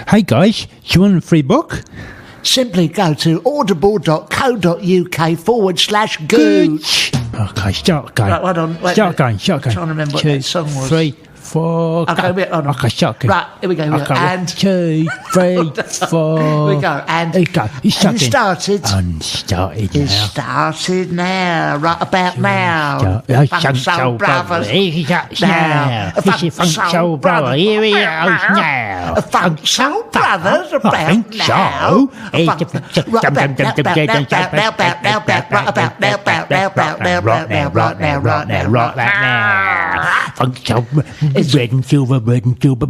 Hey guys, do you want a free book? Simply go to audible.co.uk/gooch. Okay, start again. Right, hold on. Wait Start again. I'm trying to remember what that song was. 3, 4, Okay, wait, hold on. Okay, start again. Right, here we go. Okay, And 2, 3, 4. Here we go. And Here we go. it started. Unstarted It now. started now, right about now. Funk Soul Brothers. Here he goes now. This is Funk Soul Brothers. Here he goes now. Funk Soul Brothers I about think now. so. Right now. Funk Soul, red and silver, red and silver.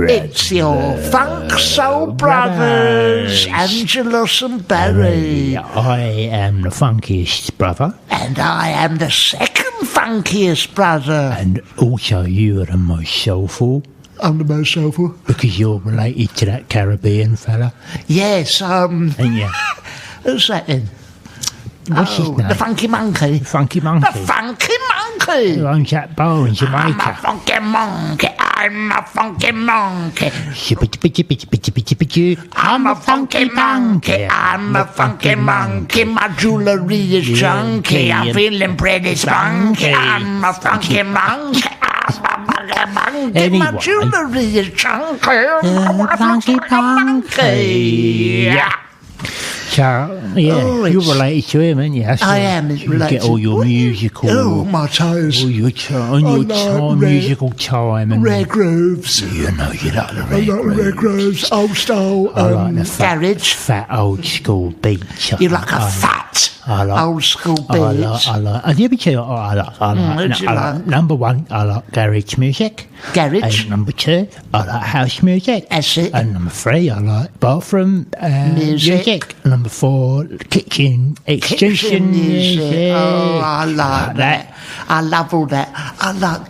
It's your Funk Soul Brothers, Angelos and Barry. I am the funkiest brother. And I am the second funkiest brother. And also you are the most soulful. I'm the most soulful. Because you're related to that Caribbean fella. Yes, Ain't you? who's that then? What's his name? The Funky Monkey. Funky Monkey. The Funky Monkey. Who owns that bar in I'm a Jamaica? funky monkey. I'm a funky monkey. I'm a funky monkey. I'm a funky monkey. My jewelry is junky. I'm feeling pretty spunky. I'm a funky monkey. I'm a funky monkey. Anyway. My jewelry is chunky. I'm a Funky monkey. Yeah. So, yeah, Oh, you're it's- related to him, aren't you? That's I why am you related. get all your musical, Oh, my toes. all your time, I like musical time, and Rare grooves. you know you like the I rare like the rare grooves. Old style. I like the Garage. fat old school beats. You like a fat I like- old school beat. I like. Let me tell you what I like. what do you like? Number one, I like garage music. Garage. And number two, I like house music. That's it. And number three, I like bathroom Music. Number four, kitchen extension music. Oh, I like that. I love all that. I like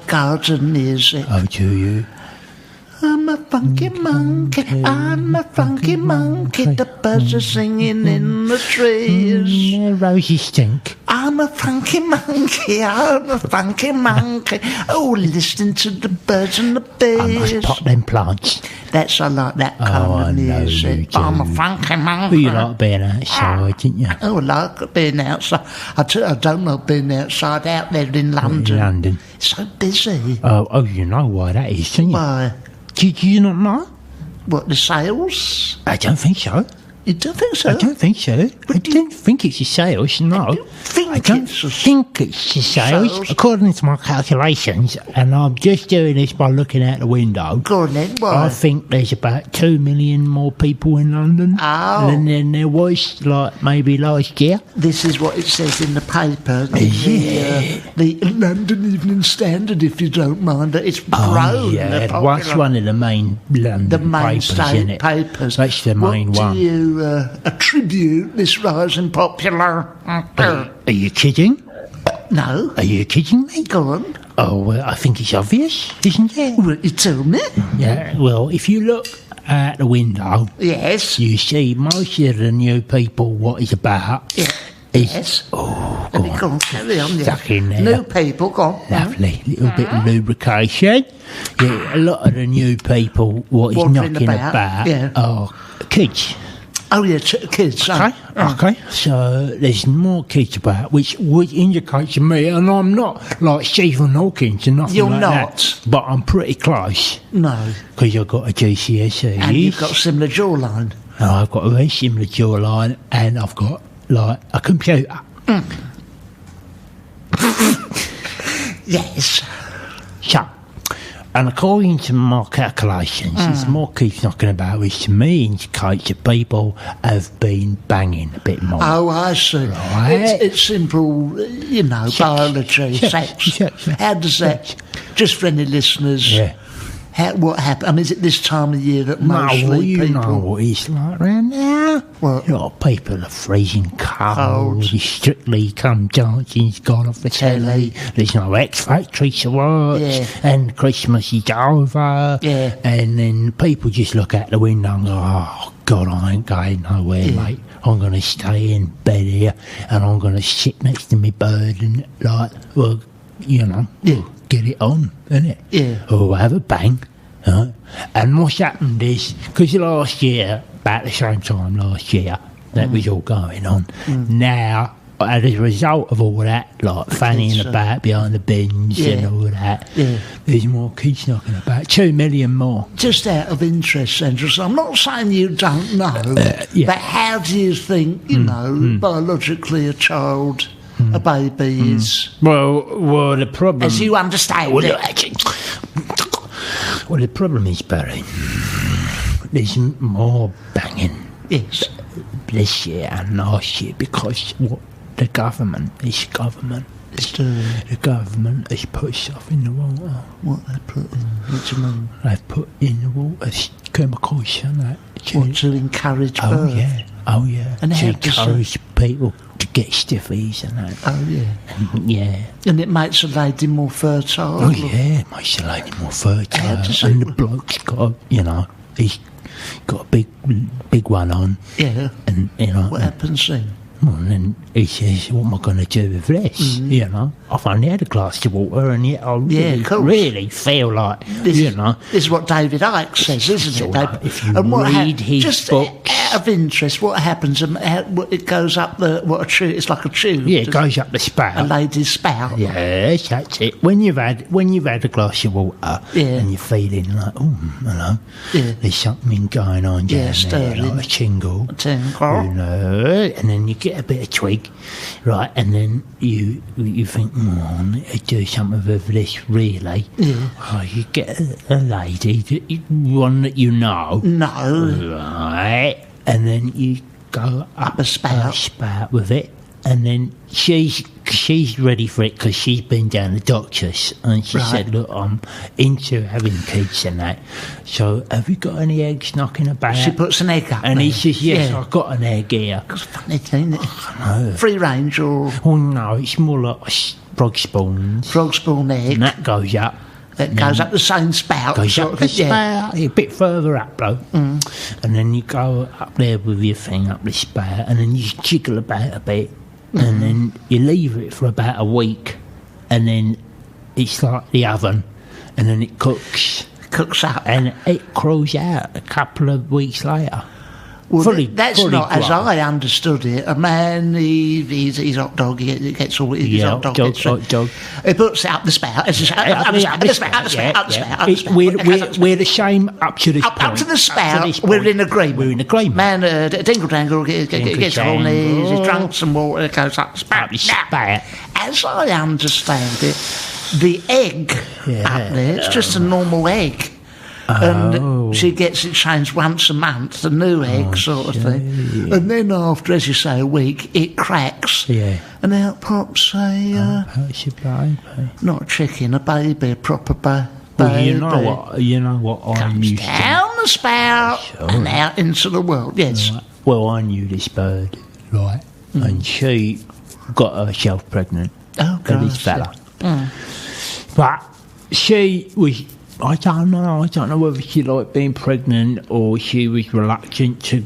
garden music. Oh, do you? I'm a funky monkey. I'm a funky monkey. The birds are singing in the trees. Yeah, roses stink. I'm a funky monkey. I'm a funky monkey. Oh, listening to the birds and the I must bees. pot them plants. I like that kind I of know music. you do. I'm a funky monkey. Well, you like being outside, didn't you? Oh, I like being outside. I don't like being outside out there in London. In London. It's so busy. Oh, you know why that is, don't you? Why? Did you not know? What, the sales? I don't think so. You don't think so? I don't think so. I don't think it's the sales, no. I don't think I don't it's the think it's the sales, sales. according to my calculations, and I'm just doing this by looking out the window. Go on then, why? I think there's about 2 million more people in London Oh. than there was, like, maybe last year. This is what it says in the paper. The London Evening Standard, if you don't mind. It's grown. yeah, they're that's popular. one of the main London The papers, isn't mainstay it? papers. That's the main what one. do you attribute this rise in popular? Are you kidding? No. Are you kidding me? Go on. Oh, well, I think it's obvious, isn't it? Well, you tell me. Yeah, well, if you look out the window, Yes. you see most of the new people, what it's about Yeah. is, Yes. oh, Let go me on, go on, carry on. Yeah. stuck in there. New people, go on. Lovely, little bit of lubrication. Yeah, a lot of the new people, what is Wandering knocking about, about, yeah. are kids. Oh, yeah, kids. Okay. So there's more kids about, which would indicate to me, and I'm not like Stephen Hawking or nothing You're like not. that, but I'm pretty close No. because I've got a GCSE. And you've got a similar jawline. And I've got a very similar jawline, and I've got like a computer. Yes. So, and according to my calculations, there's more kids knocking about, which to me indicates that people have been banging a bit more. Oh, I see. Right. It's simple, biology, sex. Sex. How does that, just for any listeners, Yeah. what happened? I mean, is it this time of year that No, mostly well, you people... know what it's like around now. What? A lot of people are freezing cold. Cold. The Strictly Come Dancing's gone off the telly. There's no X Factory to watch. Yeah. And Christmas is over. Yeah. And then people just look out the window and go, oh, God, I ain't going nowhere, mate. I'm going to stay in bed here and I'm going to sit next to my bird and, like, well, you know. Yeah. get it on, innit? Yeah. Or have a bang. Right? And what's happened is, because last year, about the same time last year, that was all going on. Now, as a result of all that, like fannying about behind the bins and all that, there's more kids knocking about. 2 million more. Just out of interest, Angelos, I'm not saying you don't know, but how do you think, biologically a child, a baby is? Well, the problem... As you understand it. Well, the problem is, Barry, there's more banging this year and last year because the government is the government has put stuff in the water. What they put in? What do you mean? They've put in the water chemicals and that. To encourage birth? Oh yeah. And to encourage people to get stiffies and that. Oh yeah. Yeah. And it makes a lady more fertile? Oh yeah, it makes the lady more fertile. And the bloke's got, he's got a big one on. Yeah. And what happens then? Well, and then he says, what am I going to do with this? I've only had a glass of water and yet I really feel like, This is what David Icke says, isn't it? If you read his books... Out of interest, what happens? It goes up it's like a tube. Yeah, it goes up the spout. A lady's spout. Yes, that's it. When you've had a glass of water and you're feeling like, there's something going on down there, like a tingle. And then you get a bit of twig, right, and then you think, I need to do something with this, really. Yeah. Oh, you get a lady, one that you know. No. Right, and then you go up a spout with it, and then she's ready for it because she's been down the doctor's and she said, look, I'm into having kids and that, so have you got any eggs knocking about? She puts an egg up and there. he says, yes, I've got an egg here. It's funny, isn't it? No. Free range or... Oh no, it's more like frog spawns. Frog spawn egg. And that goes up. It goes up the same spout. Goes up the spout, a bit further up though. And then you go up there with your thing up the spout and then you jiggle about a bit. And then you leave it for about a week, and then it's like the oven, and then it cooks up, and it crawls out a couple of weeks later. Well, that's not grown. As I understood it. A man, he's hot dog. He gets all his hot dog. Hot dog. He puts out the spout. Up the spout. We're the same up to this point. Up to the spout. We're in agreement. We're in agreement. Man, dingle dangle gets on his. He's drunk some water. It goes up the spout. As I understand it, the egg up there, it's just a normal egg. And she gets it changed once a month, a new egg sort of thing. And then after, as you say, a week, it cracks. Yeah. And out pops a... pops your baby. Not a chicken, a baby, a proper baby. Well, you know what I comes down the spout and out into the world, yes. Right. Well, I knew this bird, right, and she got herself pregnant with this fella. But she was... I don't know whether she liked being pregnant or she was reluctant to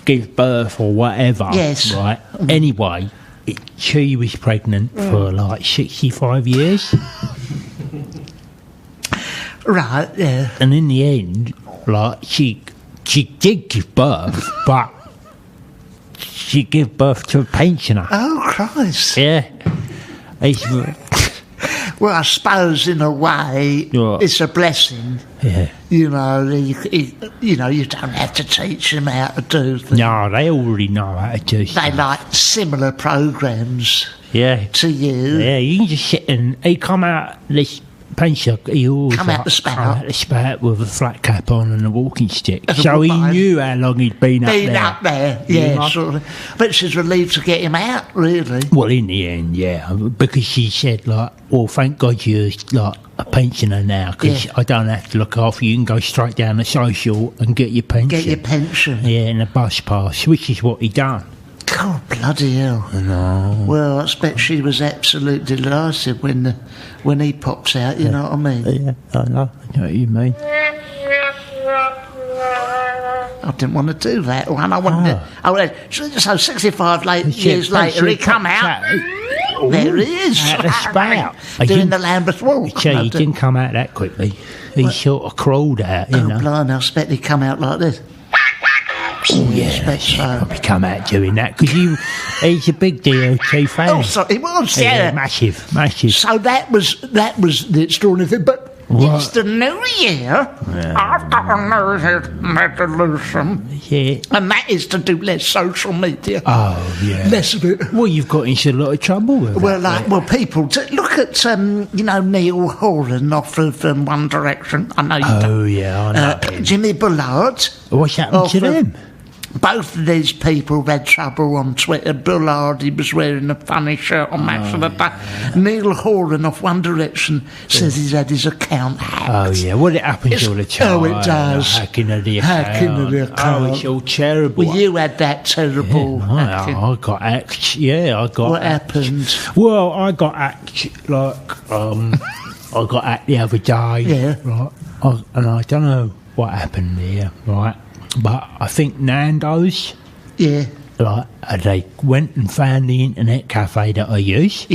give birth or whatever. Yes. Right. Anyway, she was pregnant for 65 years. Right. Yeah. And in the end, she did give birth, but she gave birth to a pensioner. Oh Christ. Yeah. Well, I suppose in a way it's a blessing. Yeah. You don't have to teach them how to do things. No, they already know how to do stuff. They like similar programs. Yeah. To you. Yeah, you can just sit and he come out this pensioner. He always come out the spout with a flat cap on and a walking stick. So he knew how long he'd been up there. Yeah, sort of. But she's relieved to get him out, really. Well, in the end, yeah, because she said well, thank God you're a pensioner now, because I don't have to look after you. You can go straight down the social and get your pension. Get your pension. Yeah, and a bus pass, which is what he done. God, bloody hell. No. Well, I expect she was absolutely delighted when he pops out, you know what I mean? Yeah, I know what you mean. I didn't want to do that one. I wanted to... So 65 years later, he come out... there he is. Out the spout. Doing the Lambeth walk. Gee, he didn't come out that quickly. He sort of crawled out, you know. Blimey, I expect he'd come out like this. Oh, yeah, so. probably come out doing that because he's a big DOT fan. Oh, sorry, he was, yeah. Massive. So that was the extraordinary thing, but it's the new year. Yeah. I've got a New Year resolution. Yeah. And that is to do less social media. Oh, yeah. Less of it. Well, you've got into a lot of trouble with that. People, look at, Neil Horan off of One Direction. I know you don't. Oh, yeah, I know him. Jimmy Bullard. What's happened to them? Both of these people have had trouble on Twitter. Bullard, he was wearing a funny shirt on Match of the Day. Neil Horan off One Direction says he's had his account hacked. Oh, yeah. Well, it happens all the time. Oh, it does. Hacking of the account. Oh, it's all terrible. Well, you had that terrible hacking. I got hacked. Yeah, I got What happened? Well, I got hacked, I got hacked the other day. Yeah. Right. And I don't know what happened there, right? But I think Nando's, they went and found the internet cafe that I use,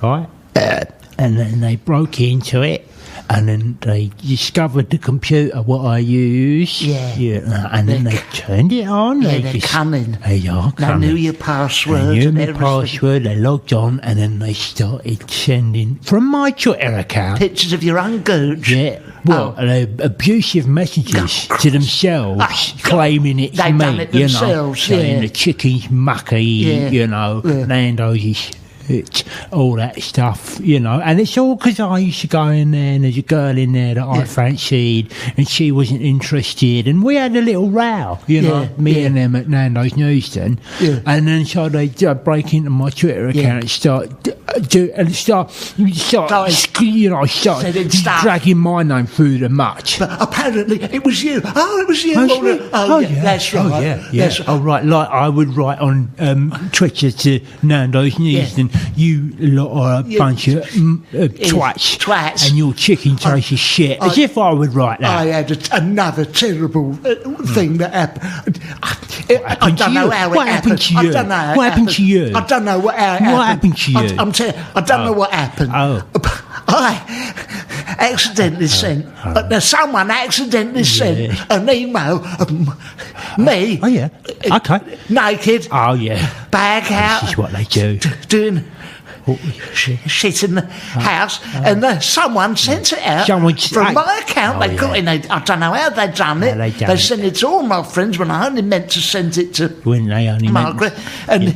right? And then they broke into it, and then they discovered the computer what I use, and then they turned it on. Yeah, they're cunning. They are cunning. They knew your password. They knew my password. They logged on, and then they started sending from my Twitter account pictures of your own gooch. Yeah. Well, abusive messages to themselves, claiming it's They've me, done it themselves, saying the chicken's mucky, Nando's it's all that stuff, and it's all because I used to go in there and there's a girl in there that I fancied and she wasn't interested, and we had a little row, me and them at Nando's Newston, and then so they break into my Twitter account and start dragging my name through the much. But apparently it was you. Oh, it was you. That's right. Oh, yeah. That's right. Oh, right. Like I would write on Twitter to Nando's News, and you lot are a bunch of twats, and your chicken tastes shit. As if I would write that. I had another terrible thing that happened. I don't know how it happened. What happened to you? I don't know how it happened. What happened to you? I don't know what happened. I accidentally sent. Someone accidentally sent an email of me. Oh yeah. Okay. Naked. Oh yeah. Bag out. This is what they do. Doing shit in the house, and someone sent it out from my account. They got in. I don't know how they done it. They sent it to all my friends when I only meant to send it to Margaret, and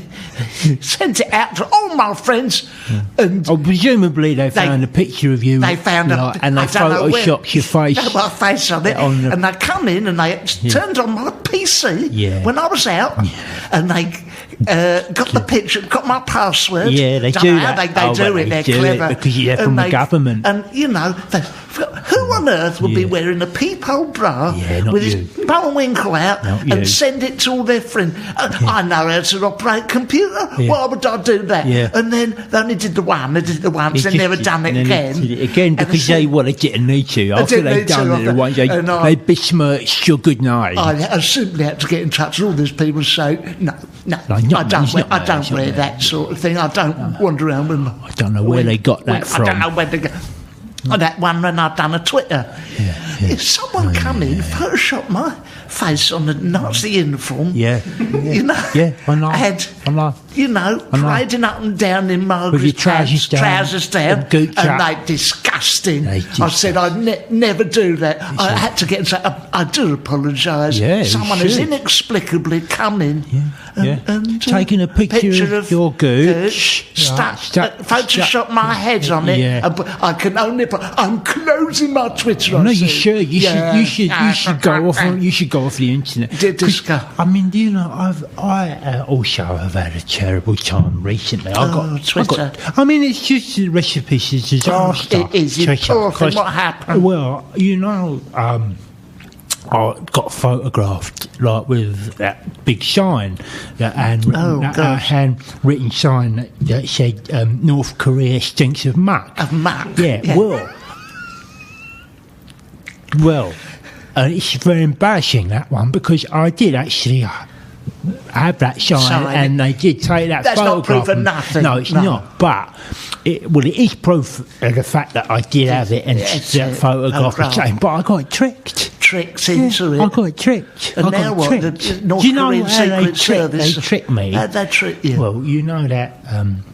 sent it out to all my friends. And presumably they found a picture of you. They found and they photoshopped your face. My face on it, and they come in and they turned on my PC when I was out, and they got the picture, got my password. Yeah, they do that. They do it. They're clever because you're from the government. And who on earth would be wearing a peephole bra with his bullwinkle out and send it to all their friends? I know how to operate a computer. Why would I do that? And then they only did the one. They did it once. They never done it again. Did it again because they didn't need to. After they'd done it once, they besmirched your good name. I simply had to get in touch with all these people and say, no, I don't wear that sort of thing. I don't wander around with them. I don't know where they got that from. I don't know where they got. That one when I'd done a Twitter. If someone come in, Photoshop my face on the Nazi uniform, I know. Parading up and down in Margaret's trousers down, and they disgusting. I said I'd never do that. I had to get and say, I do apologise. Someone has inexplicably come in and taking a picture of your gooch, Photoshop my head on it. I can only. I'm closing my Twitter. No, you should. You should go off. You should go off the internet. I mean, I also have had a terrible time recently. Twitter. It's just a recipe for disaster. It is. What happened? Well, I got photographed with that big sign, that handwritten sign that said North Korea stinks of muck. Of muck. Yeah. Well, it's very embarrassing, that one, because I did actually have that sign, and they did take that That's photograph. not proof of nothing. No, it's not. But it is proof of the fact that I did have it, and that photograph was taken. But I got tricked. Tricked into it. I got tricked. And I now got what? tricked. The North Korean Secret Service. They tricked me. How'd they trick you? Well, you know that.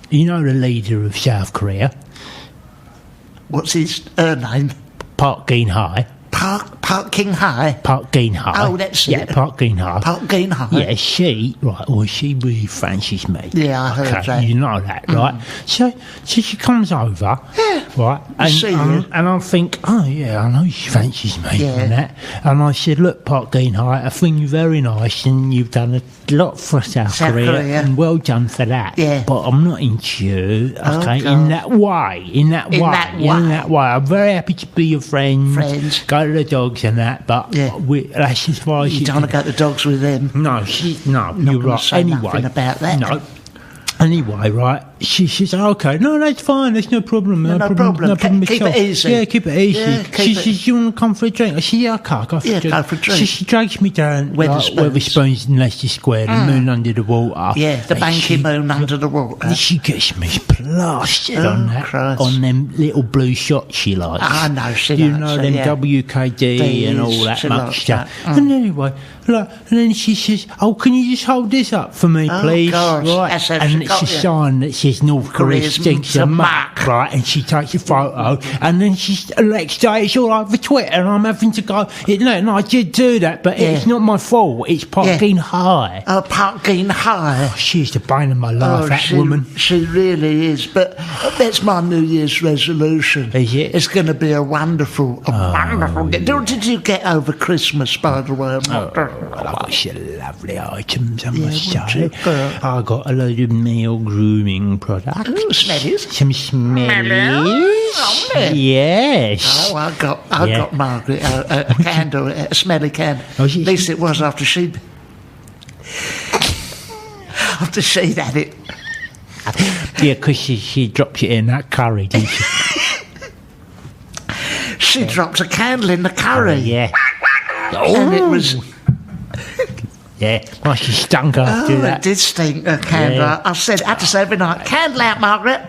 You know the leader of South Korea. What's his name? Park Geun-hye. Park King-hye? Park Geun-hye. Oh, that's it. Yeah, Park Geun-hye. Park Geun-hye? Yeah, she really fancies me. Yeah, I heard that. You know that, right? So she comes over, right? And I think, oh, yeah, I know she fancies me and that. And I said, look, Park Geun-hye, I think you're very nice and you've done a lot for South Korea, and well done for that. Yeah. But I'm not into you, okay, in that way. In that way. I'm very happy to be your friend. Go to the dogs and that, but that's as far as you don't want to go to the dogs with them. No, you're right. Say nothing about that. No. Anyway, right, she says, okay, no, that's fine, there's no problem. No problem. Keep it easy. Yeah, keep it easy. Yeah, she says, you want to come for a drink? I said, yeah, okay, I'll go for a drink. Go for a drink. She drags me down Wetherspoons in Leicester Square, the moon under the water. Yeah, the banky moon under the water. She gets me plastered on them little blue shots she likes. I know, she you know, them WKD and all that much stuff. And anyway, and then she says, oh, can you just hold this up for me, please? Right. And it's a sign that says North Korea stinks of muck, right? And she takes a photo, and then the next day it's all over Twitter, and I'm having to go, no, I did do that, but it's not my fault. It's Park Geun-hye. Oh, Park Geun-hye. Oh, she's the bane of my life, that woman. She really is. But that's my New Year's resolution. Is it? It's going to be a wonderful. Did you get over Christmas, by the way? I got some lovely items, I must say. I got a load of male grooming products. Ooh, smellies. Some smellies. Yes. Oh, I got Margaret a candle, a smelly candle. At least it was after she'd had it. Yeah, because she dropped it in that curry, didn't she? She dropped a candle in the curry. Yeah. And it was... Yeah, well, she stunk after that. It did stink, a candle. Yeah. I had to say every night, candle out, Margaret.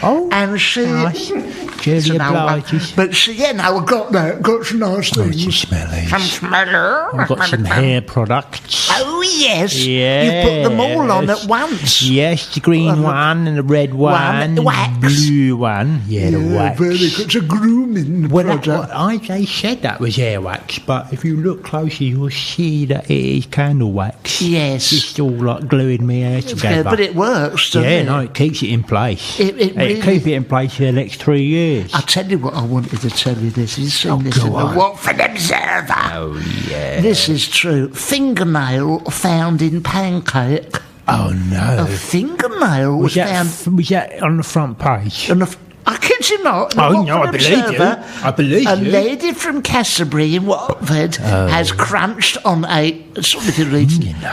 Oh, and she... Nice. Julie obliges. But she, I got some nice things. Some smellies. Some smeller. I've got some hair products. Oh, yes. Yes. You put them all on at once. Yes, the green one and the red one. The wax. Blue one. Yeah, the wax. Very good. It's a grooming product. I said that was hair wax, but if you look closely, you'll see that it is candle wax. Yes. It's all like gluing my hair together. But it works, doesn't it? Yeah, no, it keeps it in place. It really... keep it in place for the next 3 years. I'll tell you what I wanted to tell you this. You've seen this in the Watford Observer. Oh, yeah. This is true. Fingernail found in pancake. Oh, no. A fingernail was found... Was that on the front page? I kid you not. Oh, no, I believe you. I believe you. A lady from Canterbury in Watford has crunched on a,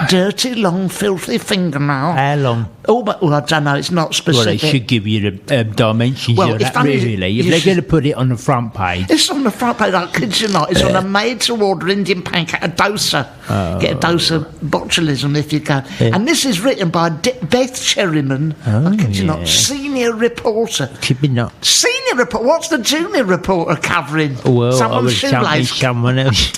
dirty, long, filthy fingernail. How long? Oh, but I don't know. It's not specific. Well, they should give you the dimensions of that, really. If they're going to put it on the front page. It's on the front page, I kid you not. It's on a made-to-order Indian pancake, a dosa. Get a dose of botulism if you go. And this is written by Beth Cherryman. I kid you not. Senior reporter. Could be not. Senior reporter? What's the junior reporter covering? Well, someone's shoelace. Someone else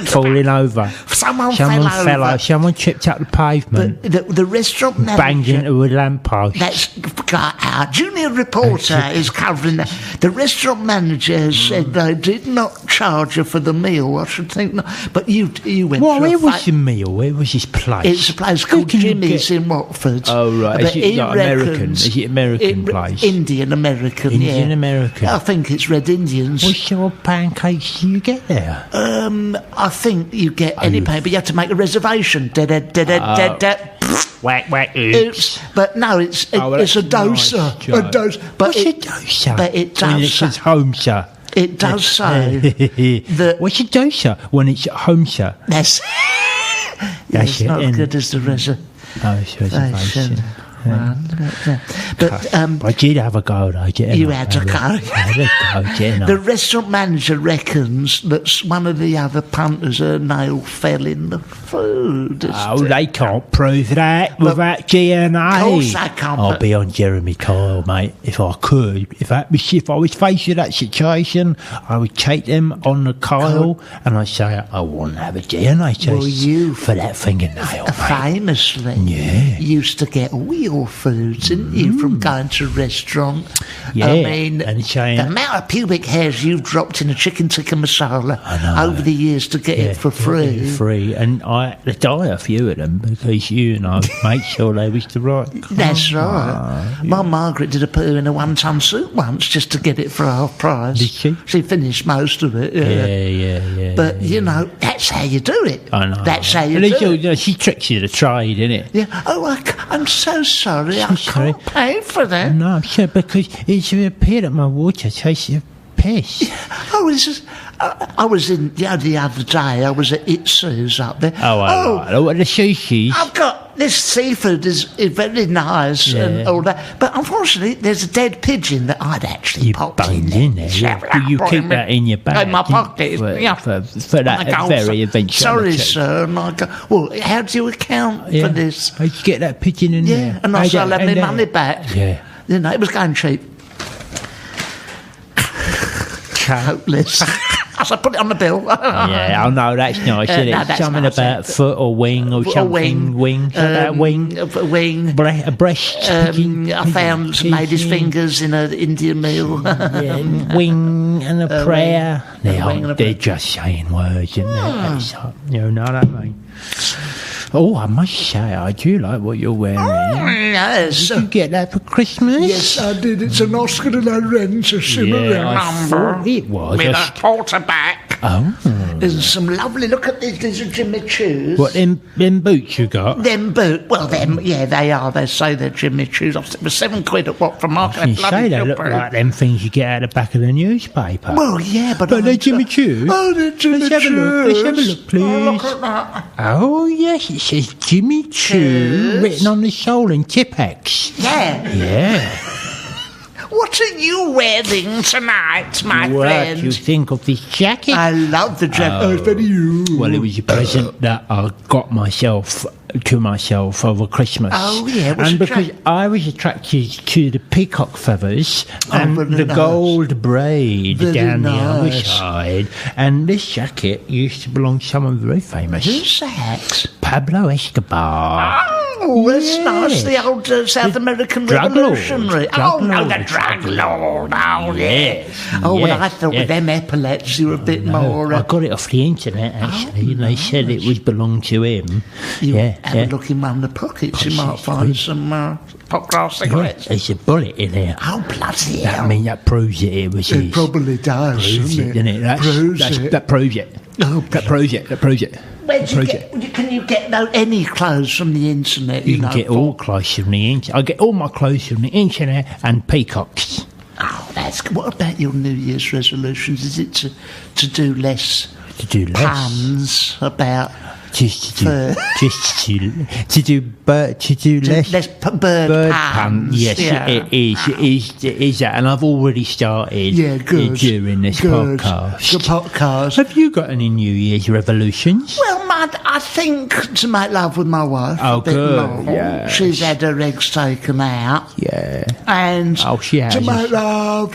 falling over. Someone fell over. Someone tripped up the pavement. The restaurant manager... Banged into a lamppost. That's our junior reporter is covering that. The restaurant manager has said they did not charge her for the meal. I should think not. But you went Well, where was the meal? Where was this place? It's a place called Jimmy's in Watford. Oh, right. Is it like American? Is it American place? Indian-American, Indian-American. I think it's Red Indians. What sort of pancakes do you get there? I think you get any pancake, but you have to make a reservation. Whack, whack, oops. But no, it's a dosa. Nice, a dosa. But what's a dosa? But it does. When it's at home, sir. It does say that... What's a dosa when it's at home, sir? That's it. Not as good as the reservation. Oh, it's reservation. But I did have a go, though. you had a go. I had a go, didn't I? The restaurant manager reckons that one of the other punters, her nail fell in the food. Oh, they can't prove that without DNA. Of course they can't. I'll be on Jeremy Kyle, mate, if I could. If I was faced with that situation, I would take them on the Kyle and I'd say, I want to have a DNA test for that fingernail, mate. Famously, used to get all your foods, didn't you, from going to a restaurant? Yeah, I mean, and saying, the amount of pubic hairs you've dropped in a chicken tikka masala over the years to get it for free. And I had to die a few of them because you and I made sure they was the right kind. That's right. My Margaret did a poo in a 1-ton soup once just to get it for half price. Did she? She finished most of it. Yeah. But you know, that's how you do it. I know. That's how you do it. You know, she tricks you to trade, innit? Yeah. Oh, I'm so sorry. I can't pay for that. No, I'm sure because it's appeared at my water tastes of piss. I was in the other day. I was at Itsu's up there. Oh, the sushi. I've got this seafood is very nice and all that, but unfortunately, there's a dead pigeon that I'd actually popped in there. Yeah. You keep that in your bag. In my pocket, for that very eventuality. Sorry, sir. Well, how do you account for this? How'd you get that pigeon in there? Yeah, and I shall have my money back. Yeah. You know, it was going cheap. Hopeless. I put it on the bill. Yeah, I know, that's nice, isn't it? No, something nice, about foot or wing or something. Wing. Wing. A wing. A breast. I found some ladies' fingers in an Indian meal. Wing and a prayer. They're just saying words, isn't they? You know what I mean? Oh, I must say, I do like what you're wearing. Yes. Did you get that for Christmas? Yes, I did. It's an Oscar de la Renta number. It was. With a quarterback. Oh. There's some lovely, look at these are Jimmy Choos. What, them boots you got? Them boots, well, they are. They say they're Jimmy Choos. It was £7 at what, from Market? You say they look like them things you get out the back of the newspaper. Well, yeah, but they're Jimmy Choos. Oh, they're Jimmy Choos. Let's have a look, please. Oh, look at that. Oh, yes, it says Jimmy Choo written on the sole in Tipex. Yeah. What are you wearing tonight, my friend? What do you think of this jacket? I love the jacket. Oh, it's very you. Well, it was a present that I got to myself over Christmas. Oh, yeah. And because I was attracted to the peacock feathers and the gold braid down the other side. And this jacket used to belong to someone very famous. Who's that? Pablo Escobar. Oh, that's nice. The old South American revolutionary. The drug lord. Oh, yes. Oh, well, I thought with them epaulets you were a bit more... I got it off the internet, actually. They said it was belonged to him. Have a look in one of the pockets. You might find some Potcast cigarettes. There's a bullet in there. Oh, bloody hell. I mean, that proves it was his. It probably does, doesn't it? That proves it. Oh, that proves it. Can you get any clothes from the internet? You can get all clothes from the internet. I get all my clothes from the internet and peacocks. Oh, that's good. What about your New Year's resolutions? Is it to do less? Puns about to do less bird puns. Yes, it is that, and I've already started. During this podcast. The podcast. Have you got any New Year's resolutions? Well, I think to make love with my wife. Oh, a bit good. More. Yeah. She's had her eggs taken out. Yeah. And she has. To make love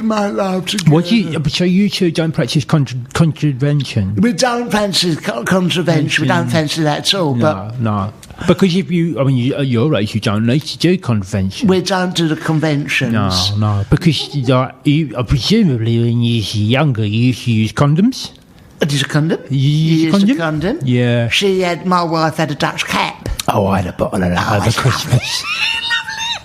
together. So you two don't practice contravention? We don't fancy contravention. We don't fancy that at all. No. Because at your age, you don't need to do convention. We don't do the conventions. No. Because presumably when you were younger, you used to use condoms. Is a condom? You used a condom? Yeah. My wife had a Dutch cap. Oh, I had a bottle of that over Christmas.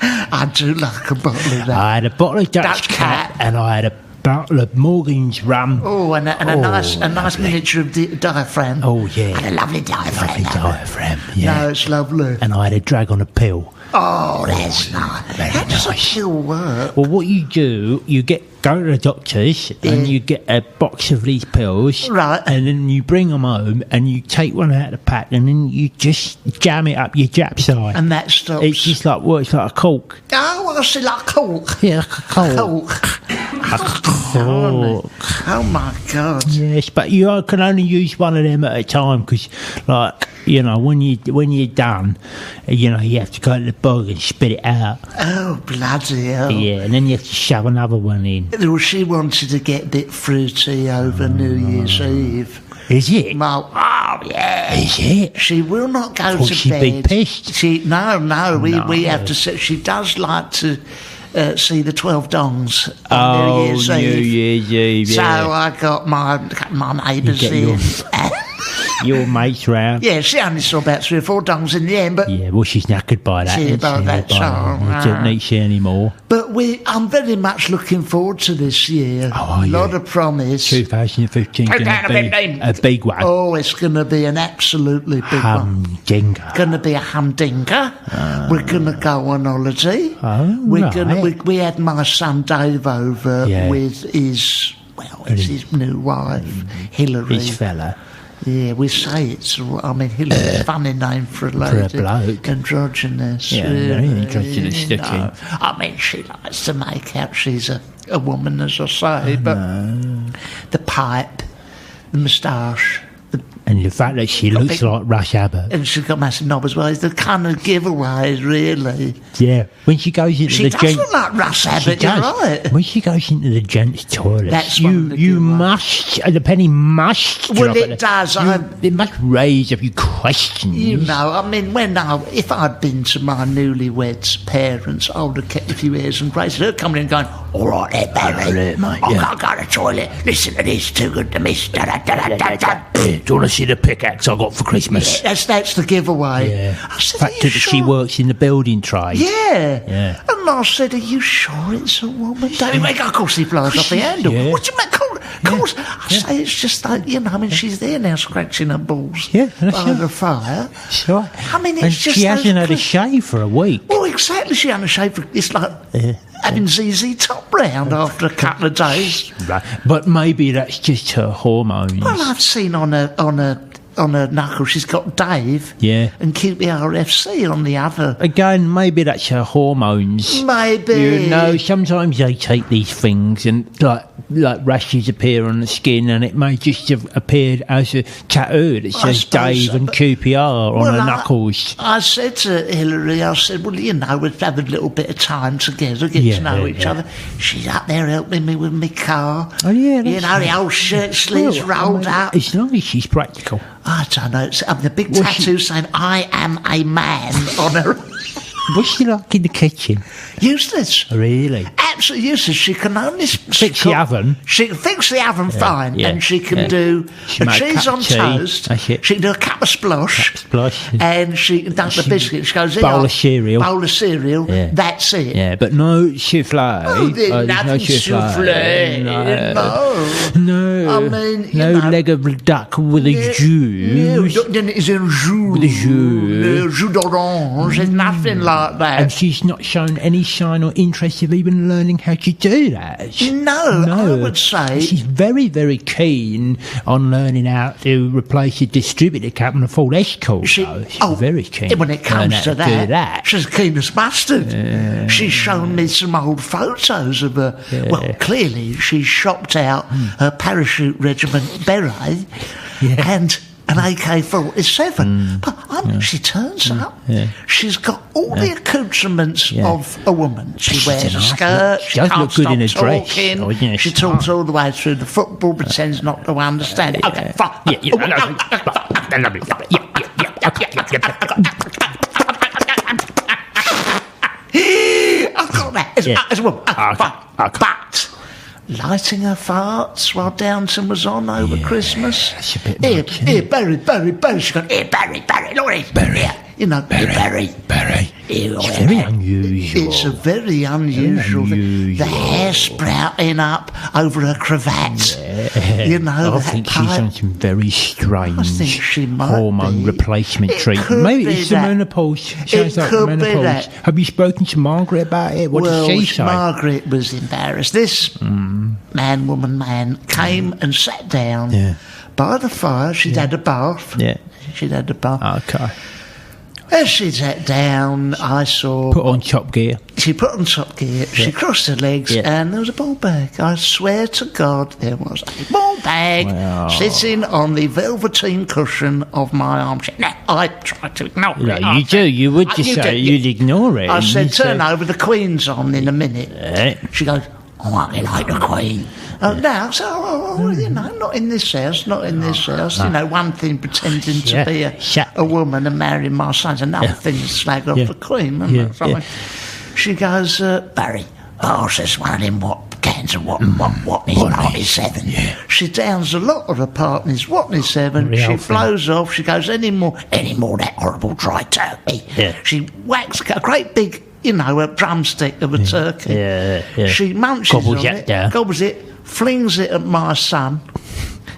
I do like a bottle of that. I had a bottle of Dutch cap and I had a bottle of Morgan's rum. Oh, and a nice miniature of the diaphragm. Oh, yeah. And a lovely diaphragm. Yeah. No, it's lovely. And I had a drag on a pill. Oh, that's nice. How does a pill work? Well, what you do, you get go to the doctor's and you get a box of these pills, right? And then you bring them home and you take one out of the pack and then you just jam it up your Jap's eye, and that stops. It's just like works like a cork. Oh, I see, like a cork. Yeah, like a cork. Oh my God! Yes, but you can only use one of them at a time because, like, you know, when you're done, you know, you have to go to the bog and spit it out. Oh, bloody hell! Yeah, and then you have to shove another one in. Well, she wanted to get a bit fruity over New Year's Eve. Is it? Well, oh yeah. Is it? She will not go to she'd bed. Be pissed. No. We have to sit. She does like to see the 12 Dongs on New Year's Eve. New Year's Eve. So yeah. I got my neighbours in. Your mates round. Yeah, she only saw about 3 or 4 dongs in the end, but yeah, well, she's knackered by that. She by that song. She doesn't need she anymore. But I'm very much looking forward to this year. Oh, a lot of promise. 2015 going to be a big one. Oh, it's going to be an absolutely big humdinger. one. Going to be a humdinger. We're going to go on holiday. Oh, We had my son Dave over with his new wife, Hillary. His fella. Yeah, we say Hillary's a funny name for a lady. For a bloke. Androgynous. Yeah, very androgynous looking. No. I mean, she likes to make out she's a woman, as I say, but the pipe, the moustache, and the fact that she looks like Rush Abbott. And she's got massive knob as well. It's the kind of giveaways, really. Yeah. When she goes into she does look like Rush Abbott, you're right. When she goes into the gents' toilet, that's you must, the penny must drop. Well, it does. It must raise a few questions. You know, I mean, if I'd been to my newlyweds' parents, I would have kept a few airs and graces. They'd come in and going, all right there, Barry, mate, I've got to go to the toilet. Listen to this, too good to miss. Do you want to see the pickaxe I got for Christmas? Yeah, that's the giveaway. Yeah. I said, the fact that she works in the building trade. Yeah. And I said, are you sure it's a woman? David, of course he flies off the handle. Yeah. What do you mean? Of course. I say it's just like, you know, I mean, she's there now scratching her balls by the fire. Sure. I mean, it's just... She hasn't had a shave for a week. Well, exactly. She hadn't shaved for... It's like having ZZ Top round after a couple of days. Right. But maybe that's just her hormones. Well, I've seen on her knuckle she's got Dave and QPRFC on the other. Again, maybe that's her hormones. Maybe. You know, sometimes they take these things and like rashes appear on the skin and it may just have appeared as a tattoo that says Dave and QPR on her knuckles. I said to Hillary, well, you know, we've had a little bit of time together, get to know each other. She's up there helping me with my car. Oh, yeah. You know, the old shirt sleeves rolled up. As long as she's practical. I don't know. The big tattoo saying, I am a man on her. What's she like in the kitchen? Useless. Really? Absolutely useless. She can only fix the oven. She can fix the oven fine, and she can do a cheese on toast. She can do a cup of splosh. And she can dunk the biscuit. She goes, bowl of cereal. Yeah. That's it. Yeah, but no souffle. Oh, there's nothing souffle. No. I mean, no leg of duck with a jus. Then it's a jus. With a jus. Jus d'orange. There's nothing like that. And she's not shown any sign or interest of even learning how to do that. No, I would say. She's very, very keen on learning how to replace a distributor cap and a full S-code. She's very keen. When it comes to that, she's keen as mustard. She's shown me some old photos of her. Yeah. Well, clearly she's shopped out her parachute regiment beret and an AK-47. But she turns up. She's got all the accoutrements of a woman. She wears a skirt. She does can't look good stop in a dress. Talking. She talks all the way through the football, pretends not to understand it. Okay, fine. I've got that as well. But lighting her farts while Downton was on over Christmas. That's a bit much. Here, Barry. She's going, here, Barry, look at this. Barry. Yeah, you know, Barry. It's very unusual. It's a very unusual thing. The hair sprouting up over her cravat. Yeah. You know, I think she's on some very strange hormone replacement treatment. Maybe it's the menopause. Sounds like menopause. Have you spoken to Margaret about it? What did she say? Margaret was embarrassed. This man came and sat down by the fire. She'd had a bath. Yeah. She'd had a bath. Okay. As she sat down, I saw... Put on top gear. She put on top gear. She crossed her legs, and there was a ball bag. I swear to God, there was a ball bag sitting on the velveteen cushion of my armchair. Now, I tried to ignore it. No, you do. You would just say you'd ignore it. I said, turn over, the Queen's on in a minute. Yeah. She goes, I really like the Queen. Now, so, you know, not in this house, You know, one thing pretending to be a woman and marrying my sons, another thing to slag off the Queen. She goes, Barry, pass us one of them cans of Watney's 7. Yeah. She downs a lot of the partners, Watney's 7. She flows off. She goes, any more that horrible dry turkey. Yeah. She whacks a great big, you know, a drumstick of a turkey. Yeah. She munches on it, gobbles it, flings it at my son.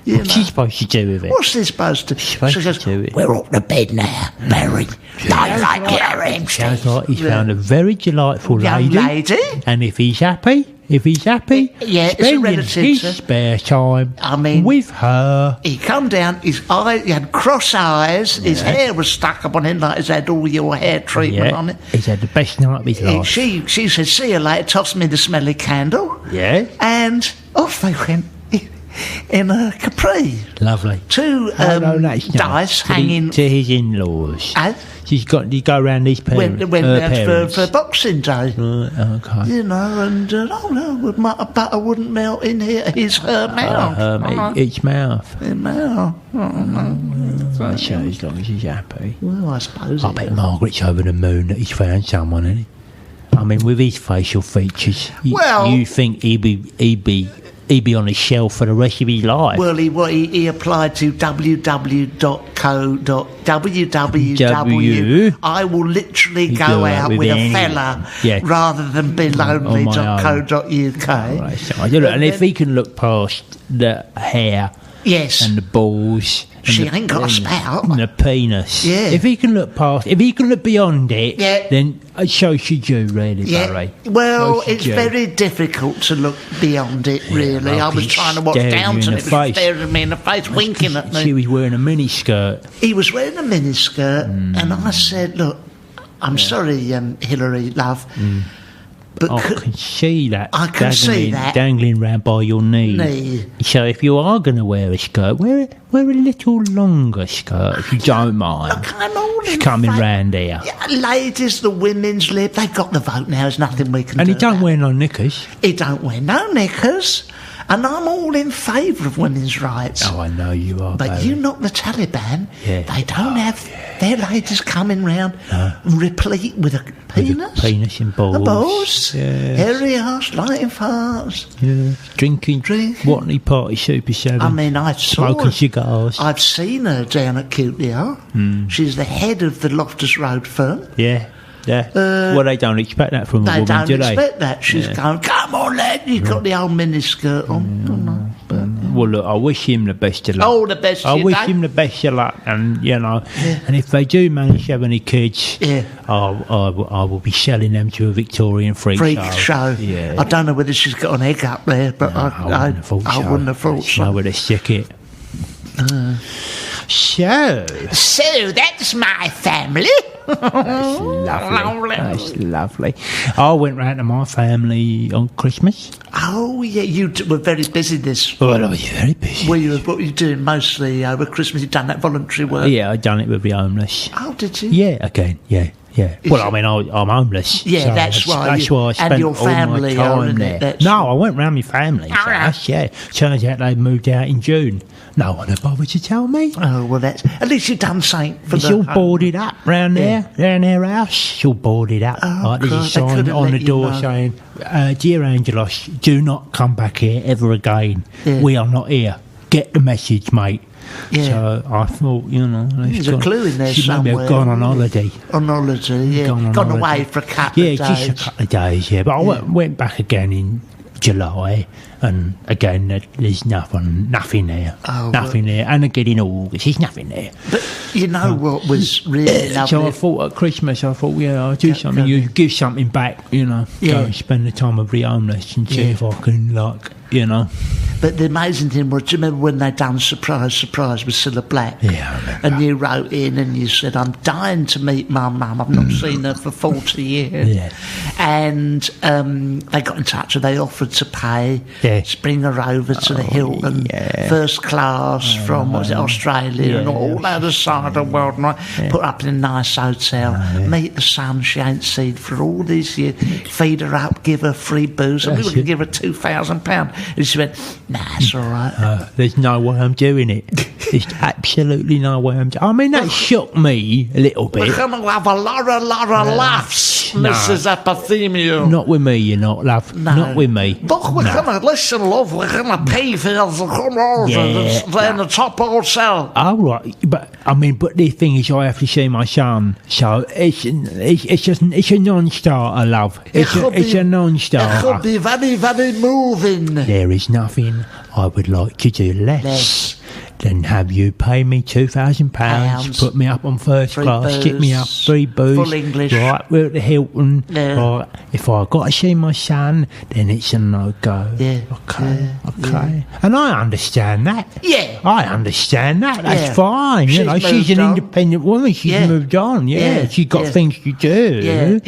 What's she supposed to do with it? What's she supposed to? She goes, we're off to bed now, Barry. Don't like it, sounds like he's found a very delightful lady. And if he's happy, spending his spare time with her. He come down, he had cross eyes, his hair was stuck up on him like he's had all your hair treatment on it. He's had the best night of his life. She said, see you later, tossed me the smelly candle. Yeah. And off they went. In a Capri. Lovely. 2 dice hanging to his in-laws. She's got to go around these parents. Went for Boxing Day. Okay. You know, and butter wouldn't melt in her mouth. Each mouth. Her mouth. That shows as long as she's happy. Well, I suppose. I bet Margaret's over the moon that he's found someone, isn't he? I mean, with his facial features, you think he'd be on a shelf for the rest of his life. Well, he applied to www. I will literally go out with a fella rather than be lonely.co.uk. And if he can look past the hair and the balls... She ain't got a spout. And the penis. Yeah. If he can look beyond it, then so should you, really, Barry. Well, it's very difficult to look beyond it, really. I was trying to watch Downton, it was staring at me in the face, winking at me. She was wearing a miniskirt. He was wearing a miniskirt, and I said, look, I'm sorry, Hilary, love, but I can see that. I can see that. Dangling round by your knee. So if you are going to wear a skirt, wear a little longer skirt, if you don't mind. She's coming round here. Yeah, ladies, the women's lib, they've got the vote now. There's nothing we can do. And he don't wear no knickers. He don't wear no knickers. And I'm all in favour of women's rights. Oh, I know you are, but you not the Taliban. Yeah. They don't have their ladies coming round replete with a penis. With a penis and balls. The balls. Yes. Hairy arse, lighting farts. Yeah. Drinking. Watney Party Super 7. I mean, smoking cigars. I've seen her down at QTR. She's the head of the Loftus Road firm. Yeah. Yeah. Well, they don't expect that from a woman, do they? They don't expect that. She's going, come on, lad, you've got the old miniskirt on. Well, look, I wish him the best of luck. Oh, the best I wish him the best of luck, and, you know, and if they do manage to have any kids, I will be selling them to a Victorian freak show. Yeah. I don't know whether she's got an egg up there, but I wouldn't have thought so. Know where to stick it. So that's my family. That's lovely. That's lovely. I went round to my family on Christmas. Oh, yeah, you were very busy this. Well, I was very busy. What were you doing mostly over Christmas? You'd done that voluntary work? Yeah, I'd done it with the homeless. Oh, did you? Yeah, again, yeah. Well, I mean, I'm homeless. Yeah, so that's why I spent and your family all my time there. No, I went round my family. Turns out they moved out in June. No one had bothered to tell me. Oh, well, at least you've done something for it's all boarded up round there, round their house. It's all boarded up. There's a sign on the door saying, Dear Angelos, do not come back here ever again. Yeah. We are not here. get the message, mate. Yeah. So I thought, there's a clue in there she somewhere. She may have gone on holiday. On holiday, yeah. Gone away for a couple of days. Yeah, just a couple of days, yeah. But I went back again in July, and again there's nothing there. Nothing there. And again in August, there's nothing there. But you know what was really lovely? So I thought at Christmas, I'll do something. You give something back, Go and spend the time with the homeless and see if I can, But the amazing thing was, do you remember when they done Surprise with Cilla Black? Yeah, I remember. And you wrote in and you said, I'm dying to meet my mum. I've not seen her for 40 years. Yeah. And they got in touch and they offered to pay to bring her over to the Hilton, first class from, Australia and all the other side of the world. And put her up in a nice hotel, meet the son she ain't seen for all these years, feed her up, give her free booze. And we were going to give her £2,000. And she went, nah, it's all right. There's no way I'm doing it. There's absolutely no way I'm doing it. I mean, that shocked me a little bit. We're going to have a lot of laughs, Mrs. Epithemium. Not with me, you're not, love. No. Not with me. But we're going to, listen, love, we're going to pay for us to come over in the top hotel. All right, but the thing is, I have to see my son, so it's a non-starter, love. It's a non-starter. It could be very, very moving. There is nothing I would like to do less than have you pay me £2,000, put me up on first class, get me up free booze, full English, right, we're at the Hilton. Right, if I got to see my son, then it's a no-go. Okay. And I understand that. Yeah, I understand that. That's fine. She's an independent woman. She's moved on. She's got things to do.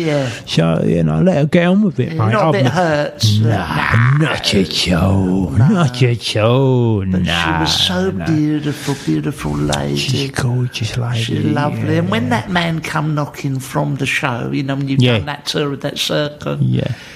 So let her get on with it, mate. Not a bit hurts. Not at all. Not at all. But she was so beautiful lady. She's gorgeous lady. She's lovely. Yeah. And when that man come knocking from the show, when you've done that tour of that circle,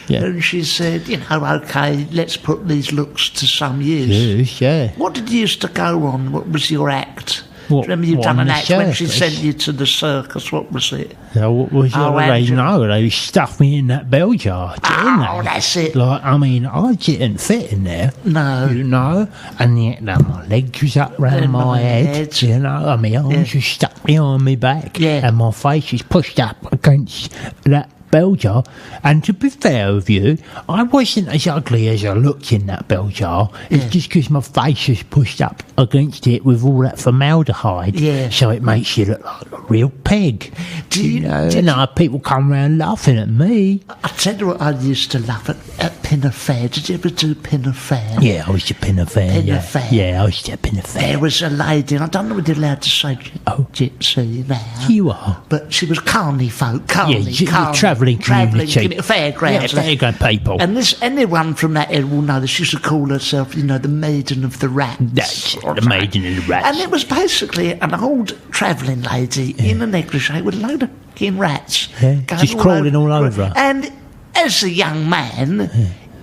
and she said, okay, let's put these looks to some use. Yes, What did you used to go on? What was your act? Do you remember you've done an act when she sent you to the circus? What was it? What was they stuffed me in that bell jar. That's it. I didn't fit in there. No. And yet my legs was up round my head. And my arms were stuck behind my back. And my face was pushed up against that bell jar. And to be fair with you, I wasn't as ugly as I looked in that bell jar. It's just because my face was pushed up against it with all that formaldehyde, so it makes you look like a real pig. People come around laughing at me. I tell you what I used to laugh at Pinner Fair. Did you ever do Pinner Fair? Yeah, I was to Pinner Fair. I was to Pinner Fair. There was a lady, and I don't know if you're allowed to say gypsy now. You are. But she was carny folk, travelling community. Fairgrounds. Fairground people. And anyone from that area will know that she used to call herself, the Maiden of the Rats. That's the Maiden of the Rats. And it was basically an old travelling lady in a negligee with a load of fucking rats. Just crawling all over her. And as a young man,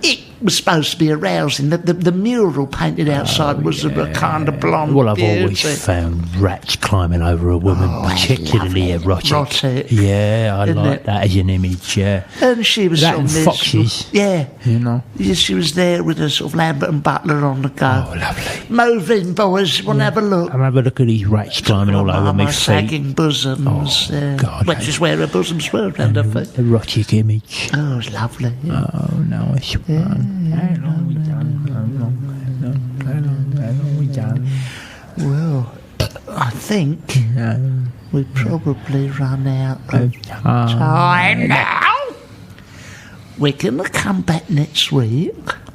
it was supposed to be arousing. The mural painted outside was of a kind of blonde Well, I've beauty. always found rats climbing over a woman particularly erotic. Yeah, I like that as an image, And she was that and foxes. She was there with a sort of Lambert and Butler on the go. Oh, lovely. Move in, boys. Want to have a look? I'll have a look at these rats climbing all over my feet. Sagging bosoms. Oh, God. Which is where her bosoms were, around her feet. Erotic image. Oh, it was lovely. Oh, nice one. How long we done? Well, I think we probably run out of time now. We're going to come back next week.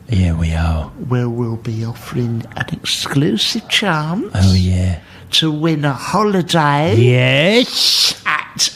Yeah, we are. Where we'll be offering an exclusive chance. Oh, yeah. To win a holiday. Yes. At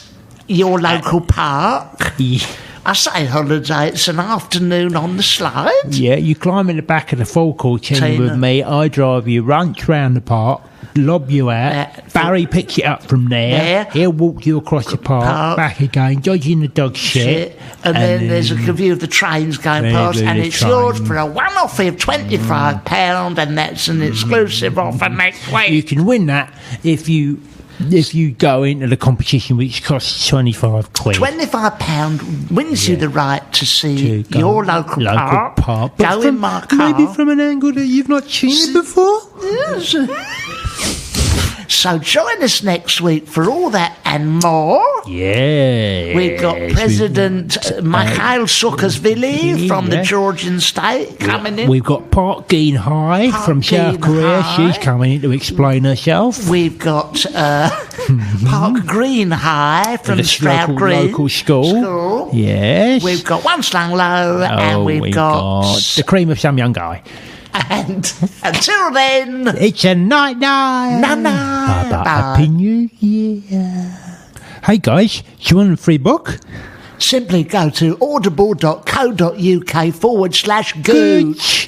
your local park. Yeah. I say holiday, it's an afternoon on the slide. Yeah, you climb in the back of the forecourt team with me, I drive you, runch round the park, lob you out, Barry picks you up from there, he'll walk you across the park, back again, dodging the dog shit. And then there's a view of the trains going past, and it's yours for a one-off fee of £25, and that's an exclusive offer next week. You can win that if you if you go into the competition, which costs £25. £25 wins you the right to see your local park. Go in my car. Maybe from an angle that you've not seen it before. Yes. So join us next week for all that and more. Yeah. We've got President Mikhail Saakashvili from the Georgian state coming in. We've got Park Gein-hye from South Korea. She's coming in to explain herself. We've got Park Green-hye from Stroud Green. Local school. Yes. We've got One Slung Low and we've got the cream of some young guy. And until then, it's a night-night. Bye-bye. Happy New Year. Hey guys, do you want a free book? Simply go to audible.co.uk/gooch.